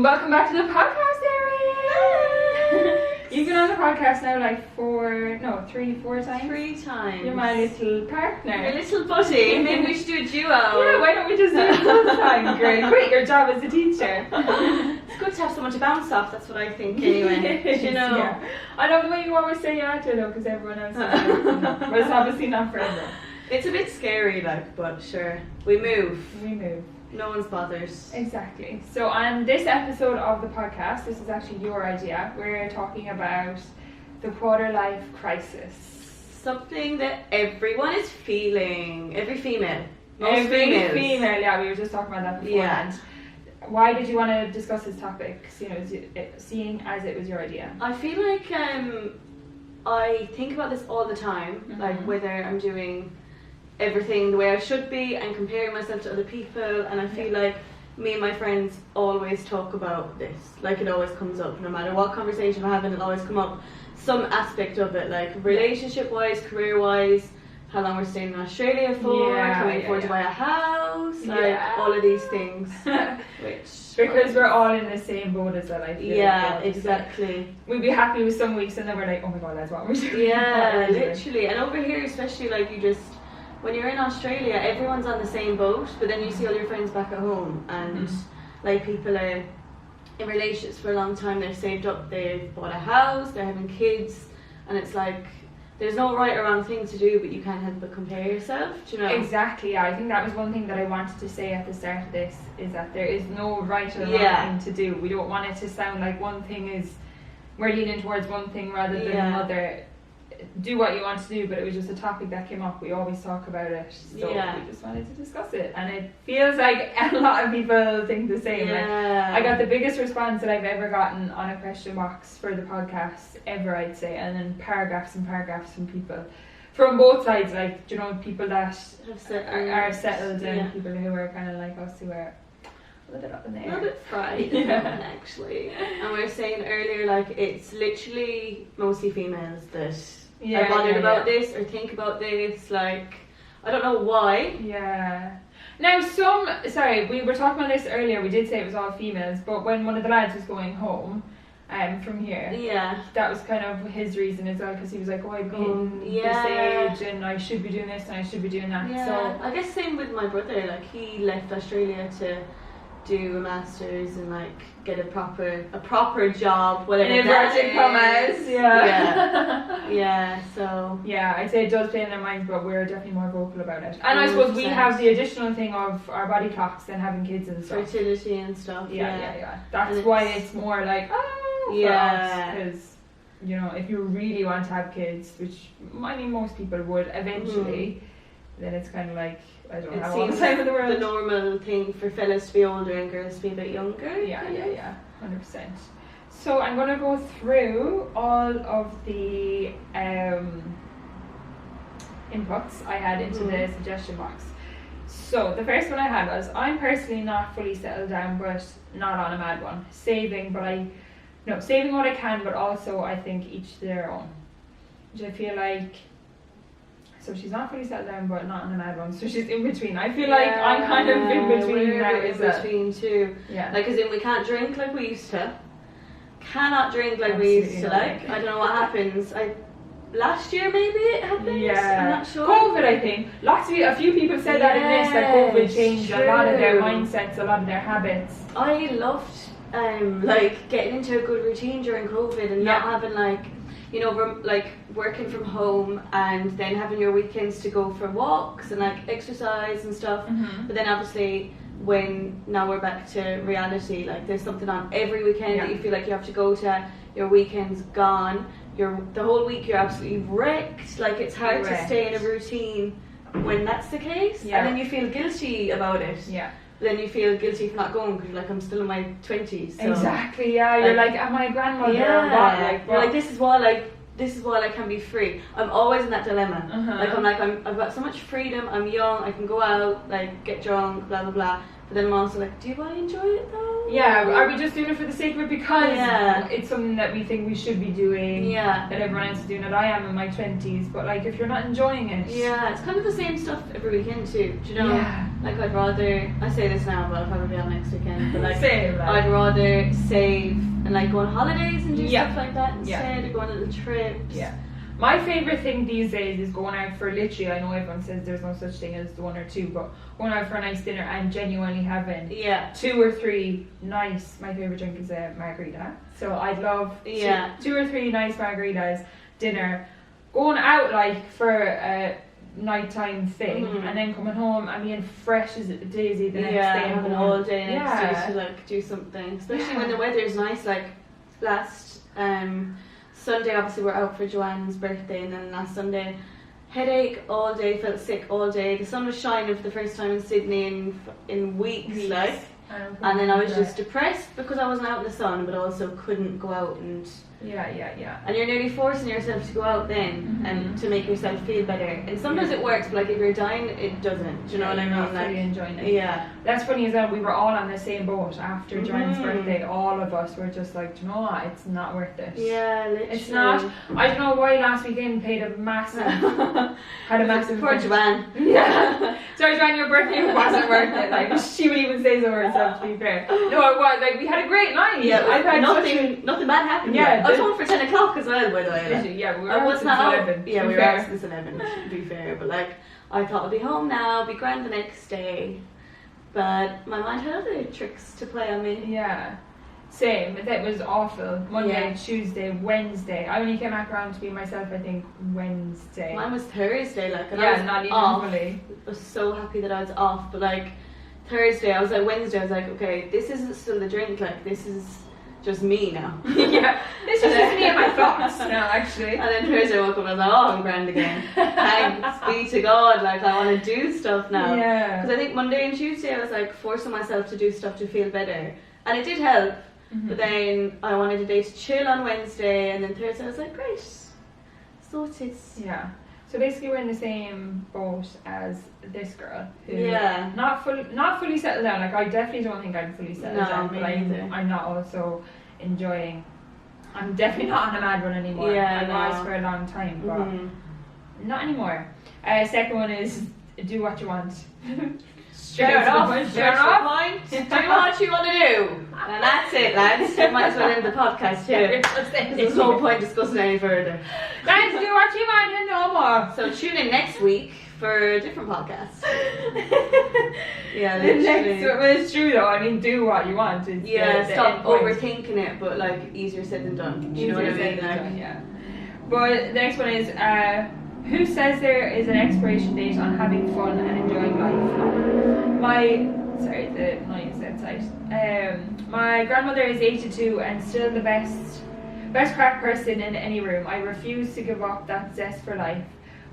Welcome back to the podcast, Erin! You've been on the podcast now like 3, 4 times? 3 times. You're my little partner. Your little buddy. Maybe we should do a duo. Yeah, why don't we just do it full time? Great. Quit your job as a teacher. It's good to have someone to bounce off, that's what I think anyway. You know? Yeah. I love the way you always say yeah to though, because everyone else is but it's obviously not for everyone. It's a bit scary, like, but sure. We move. No one's bothered. Exactly. So on this episode of the podcast, this is actually your idea, we're talking about the quarter life crisis. Something that everyone is feeling. Every female. Every female, yeah, we were just talking about that beforehand. Yeah. Why did you want to discuss this topic, seeing as it was your idea? I feel like I think about this all the time, like whether I'm doing everything the way I should be and comparing myself to other people, and I feel like me and my friends always talk about this. Like, it always comes up, no matter what conversation we're having, it'll always come up, some aspect of it, like relationship wise, career wise, how long we're staying in Australia for, can we afford to buy a house, like all of these things. Because we're all in the same boat as well, I feel. Yeah, exactly. We'd be happy with some weeks and then we're like, oh my god, that's what we're doing. Yeah, literally. And over here especially, like, when you're in Australia, everyone's on the same boat, but then you see all your friends back at home, and like, people are in relationships for a long time, they've saved up, they've bought a house, they're having kids, and it's like, there's no right or wrong thing to do, but you can't help but compare yourself, do you know? Exactly, yeah. I think that was one thing that I wanted to say at the start of this, is that there is no right or wrong thing to do. We don't want it to sound like one thing is, we're leaning towards one thing rather than another. Do what you want to do, but it was just a topic that came up. We always talk about it, so we just wanted to discuss it, and it feels like a lot of people think the same. Like, I got the biggest response that I've ever gotten on a question box for the podcast ever, I'd say, and then paragraphs and paragraphs from people from both sides, like, you know, people that are settled and people who are kind of like us, who are a little bit up in the air, a little bit fried actually. And we were saying earlier, like, it's literally mostly females that are bothered about this or think about this, like, I don't know why. Yeah. Now we were talking about this earlier, we did say it was all females, but when one of the lads was going home from here, that was kind of his reason as well, because he was like, oh, I'm hitting this age and I should be doing this and I should be doing that. So I guess same with my brother, like, he left Australia to do a master's and like get a proper job, whatever. Inverted commas, so I'd say it does play in their minds, but we're definitely more vocal about it. And I suppose we have the additional thing of our body clocks and having kids and stuff, fertility and stuff. That's why it's more like because, you know, if you really want to have kids, which I mean most people would eventually, then it's kind of like, I don't know, all the time in the world. The normal thing for fellas to be older and girls to be a bit younger. Yeah, 100%. So I'm going to go through all of the inputs I had into the suggestion box. So the first one I had was, I'm personally not fully settled down, but not on a mad one. Saving what I can, but also I think each to their own. Which I feel like, so she's not fully settled down, but not on a mad one. So she's in between. I feel like I'm kind of in between now. In between too. Yeah. Like, as in, we can't drink like we used to. Cannot drink like we used to. Like, I don't know what happens. Last year maybe it happened. Yeah. I'm not sure. COVID, I think. A few people said that in this, that COVID changed a lot of their mindsets, a lot of their habits. I loved like getting into a good routine during COVID and not having like, you know, like working from home and then having your weekends to go for walks and like exercise and stuff. But then obviously now we're back to reality, like there's something on every weekend that you feel like you have to go to, your weekend's gone, the whole week you're absolutely wrecked, like it's hard to stay in a routine when that's the case. And then you feel guilty about it. Then you feel guilty for not going because you're like, I'm still in my 20s. So, exactly, you're like, am I a grandmother or what? Like, you're like, this is while I can be free. I'm always in that dilemma. Like, I've got so much freedom, I'm young, I can go out, like, get drunk, blah, blah, blah. But then I'm also like, do I enjoy it though? Yeah, are we just doing it for the sake of it because it's something that we think we should be doing? Yeah. That everyone else is doing it. I am in my 20s, but like if you're not enjoying it. Yeah, it's kind of the same stuff every weekend too. Do you know? Yeah. Like I'd rather, I say this now, but I'll probably be on next weekend. But like, Same, I'd rather save and like go on holidays and do Yeah. stuff like that instead, or go on little trips. Yeah. My favourite thing these days is going out for literally, I know everyone says there's no such thing as the one or two, but going out for a nice dinner and genuinely having 2 or 3 nice, my favourite drink is a margarita. So I'd love 2 or 3 nice margaritas, dinner, going out like for a nighttime thing and then coming home and being fresh as a daisy the next day. Yeah, having all day next day Yeah. to like do something. Especially when the weather's nice, like last Sunday obviously we're out for Joanne's birthday, and then last Sunday headache all day, felt sick all day. The sun was shining for the first time in Sydney in weeks. Like, and then I was just depressed because I wasn't out in the sun, but also couldn't go out and and you're nearly forcing yourself to go out then and to make yourself feel better. And sometimes it works, but like if you're dying, it doesn't. Do you know what I mean? Not like fully enjoying it. Yeah. That's funny as well. We were all on the same boat after Joanne's birthday. All of us were just like, do you know what? It's not worth it. Yeah, literally. It's not. I don't know why last weekend paid a massive, had a massive. Poor Joanne. Yeah. Sorry, Joanne, your birthday wasn't worth it. Like she would even say so herself. To be fair, no, it was like we had a great night. Yeah, I've had nothing bad happened. Yeah, I was home for 10 o'clock as well, by the way. Like, yeah, we were I out was since not 11. Yeah, we were out since 11. To be fair, but like I thought I'd be home now, be grand the next day. But my mind had other tricks to play on me. Yeah. Same. That was awful. Monday, Tuesday, Wednesday. I only came back around to be myself, I think, Wednesday. Mine was Thursday, like, and I was not even off. fully. I was so happy that I was off, but like Thursday, I was like, Wednesday, I was like, okay, this isn't still the drink, like, this is just me now. Yeah, this is just me and my thoughts now, actually. And then Thursday I woke up and I was like, oh, I'm grand again. Thanks be to God, like, I want to do stuff now. Yeah. Because I think Monday and Tuesday I was like forcing myself to do stuff to feel better. And it did help. But then I wanted a day to chill on Wednesday, and then Thursday I was like, great, sorted. Yeah. So basically we're in the same boat as this girl who not fully settled down. Like I definitely don't think I'm fully settled down, but I'm not also enjoying. I'm definitely not on a mad run anymore. I was for a long time, but not anymore. Second one is do what you want. Fair enough. Point. Do what you want to do. And that's it, lads. You might as well end the podcast here. There's no point discussing any further. Guys, do what you want and no more. So tune in next week for a different podcast. Yeah, literally. Well, it's true though. I mean, do what you want. It's stop overthinking it, but like easier said than done. Do you know what I mean? Like, yeah. But the next one is who says there is an expiration date on having fun and enjoying life? The noise outside. My grandmother is 82 and still the best crack person in any room. I refuse to give up that zest for life.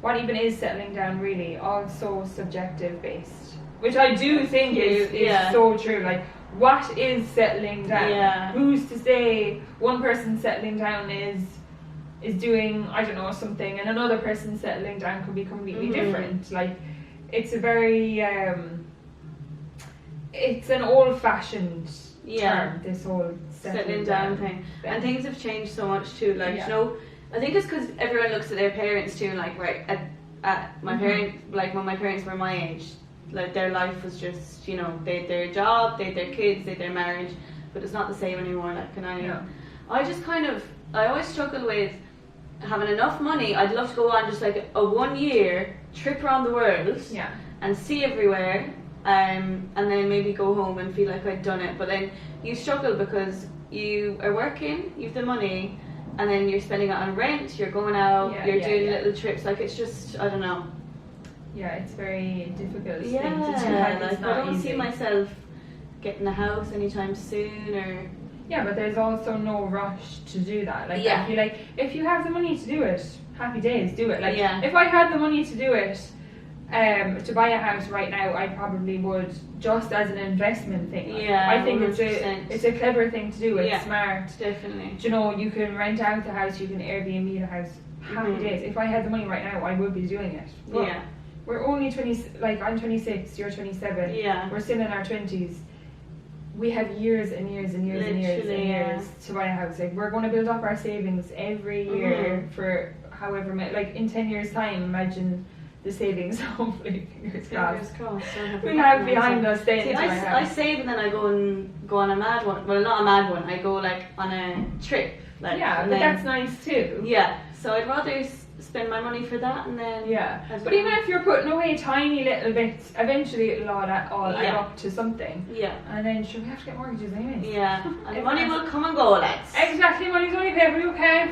What even is settling down really? All so subjective based. Which I do think is so true. Like, what is settling down? Yeah. Who's to say one person settling down is doing, I don't know, something, and another person settling down could be completely different. Like, it's a very it's an old-fashioned term, this whole settling down thing. And things have changed so much too. Like, you know, I think it's because everyone looks at their parents too, and like, right, at my parents, like when my parents were my age, like their life was just, you know, they had their job, they had their kids, they had their marriage, but it's not the same anymore. Like, and I always struggle with having enough money. I'd love to go on just like a 1 year trip around the world and see everywhere, and then maybe go home and feel like I'd done it. But then you struggle because you are working, you've the money, and then you're spending it on rent, you're going out, you're doing little trips. Like, it's just, I don't know. Yeah, it's very difficult thing to do. Like, I don't see myself getting a house anytime soon, or... Yeah, but there's also no rush to do that. Like, I feel like if you have the money to do it, happy days, do it. Like, if I had the money to do it, to buy a house right now, I probably would, just as an investment thing. Like, I think 100%. it's a clever thing to do. It's smart. Definitely. You know, you can rent out the house, you can Airbnb the house. Happy days. If I had the money right now, I would be doing it. But we're only 20, like I'm 26, you're 27. Yeah. We're still in our 20s. We have years and years and years and years and years to buy a house. Like we're going to build up our savings every year for however many, like in 10 years time, imagine the savings, hopefully, fingers crossed. We'll have behind us then. See, I save and then I go on a mad one. Well, not a mad one. I go like on a trip. Like, yeah, but that's nice too. Yeah, so I'd rather spend my money for that and then. Yeah, but even if you're putting away tiny little bits, eventually it'll all add up to something. Yeah. And then we have to get mortgages anyway. Yeah, and money will come and go, lads. Exactly, money's only paper, okay?